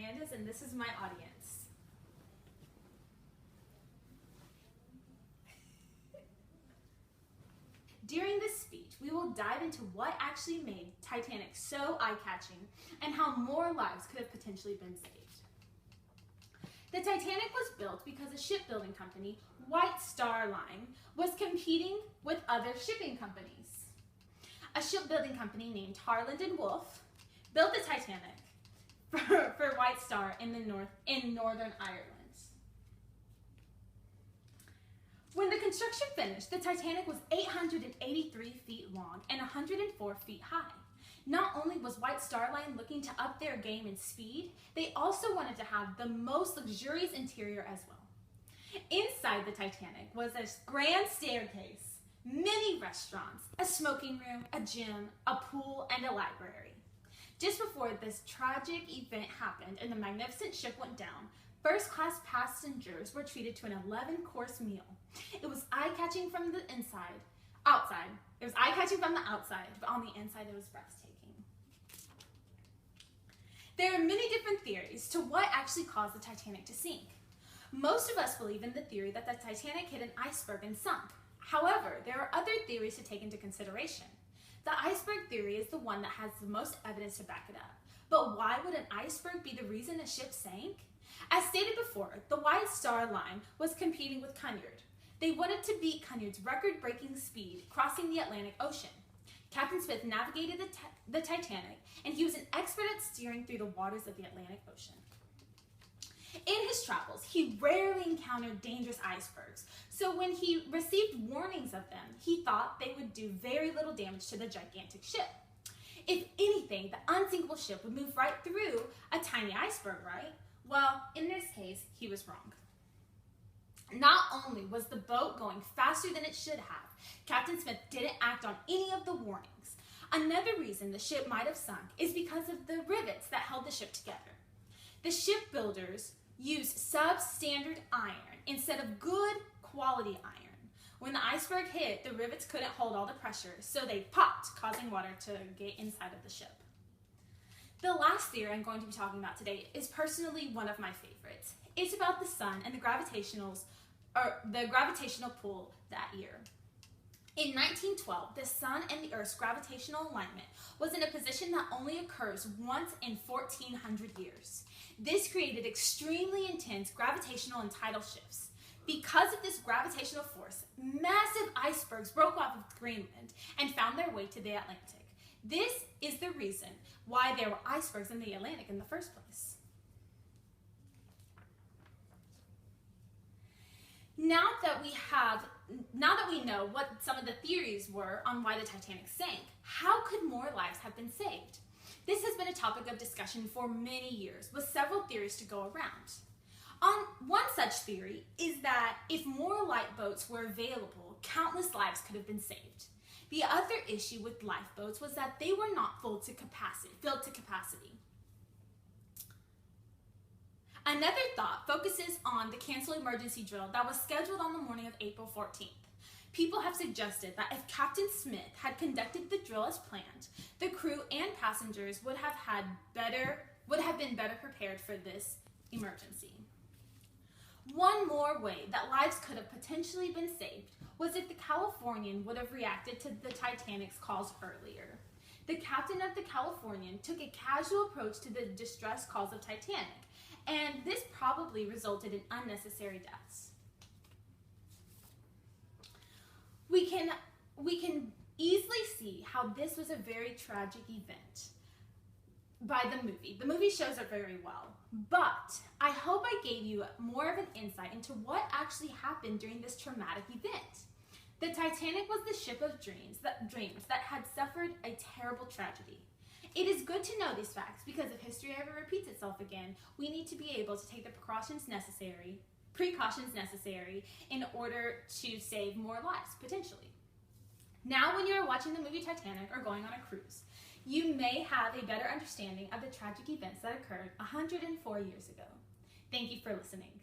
Hernandez, and this is my audience. During this speech, we will dive into what actually made Titanic so eye-catching and how more lives could have potentially been saved. The Titanic was built because a shipbuilding company, White Star Line, was competing with other shipping companies. A shipbuilding company named Harland and Wolff built the Titanic for White Star in Northern Ireland. When the construction finished, the Titanic was 883 feet long and 104 feet high. Not only was White Star Line looking to up their game in speed, they also wanted to have the most luxurious interior as well. Inside the Titanic was a grand staircase, many restaurants, a smoking room, a gym, a pool, and a library. Just before this tragic event happened and the magnificent ship went down, first-class passengers were treated to an 11-course meal. It was eye-catching from the outside. It was eye-catching from the outside, but on the inside it was breathtaking. There are many different theories to what actually caused the Titanic to sink. Most of us believe in the theory that the Titanic hit an iceberg and sunk. However, there are other theories to take into consideration. The iceberg theory is the one that has the most evidence to back it up. But why would an iceberg be the reason a ship sank? As stated before, the White Star Line was competing with Cunard. They wanted to beat Cunard's record-breaking speed crossing the Atlantic Ocean. Captain Smith navigated the Titanic, and he was an expert at steering through the waters of the Atlantic Ocean. In his travels, he rarely encountered dangerous icebergs, so when he received warnings of them, he thought they would do very little damage to the gigantic ship. If anything, the unsinkable ship would move right through a tiny iceberg, right? Well, in this case, he was wrong. Not only was the boat going faster than it should have, Captain Smith didn't act on any of the warnings. Another reason the ship might have sunk is because of the rivets that held the ship together. The shipbuilders used substandard iron instead of good quality iron. When the iceberg hit, the rivets couldn't hold all the pressure, so they popped, causing water to get inside of the ship. The last theory I'm going to be talking about today is personally one of my favorites. It's about the sun and the gravitational pull that year. In 1912, the sun and the Earth's gravitational alignment was in a position that only occurs once in 1,400 years. This created extremely intense gravitational and tidal shifts. Because of this gravitational force, massive icebergs broke off of Greenland and found their way to the Atlantic. This is the reason why there were icebergs in the Atlantic in the first place. Now that we know what some of the theories were on why the Titanic sank, how could more lives have been saved? This has been a topic of discussion for many years, with several theories to go around. One such theory is that if more lifeboats were available, countless lives could have been saved. The other issue with lifeboats was that they were not filled to capacity. Another thought focuses on the cancel emergency drill that was scheduled on the morning of April 14th. People have suggested that if Captain Smith had conducted the drill as planned, the crew and passengers would have been better prepared for this emergency. One more way that lives could have potentially been saved was if the Californian would have reacted to the Titanic's calls earlier. The captain of the Californian took a casual approach to the distress calls of Titanic, and this probably resulted in unnecessary deaths. We can easily see how this was a very tragic event by the movie. The movie shows it very well, but I hope I gave you more of an insight into what actually happened during this traumatic event. The Titanic was the ship of dreams that had suffered a terrible tragedy. It is good to know these facts because if history ever repeats itself again, we need to be able to take the precautions necessary in order to save more lives, potentially. Now, when you are watching the movie Titanic or going on a cruise, you may have a better understanding of the tragic events that occurred 104 years ago. Thank you for listening.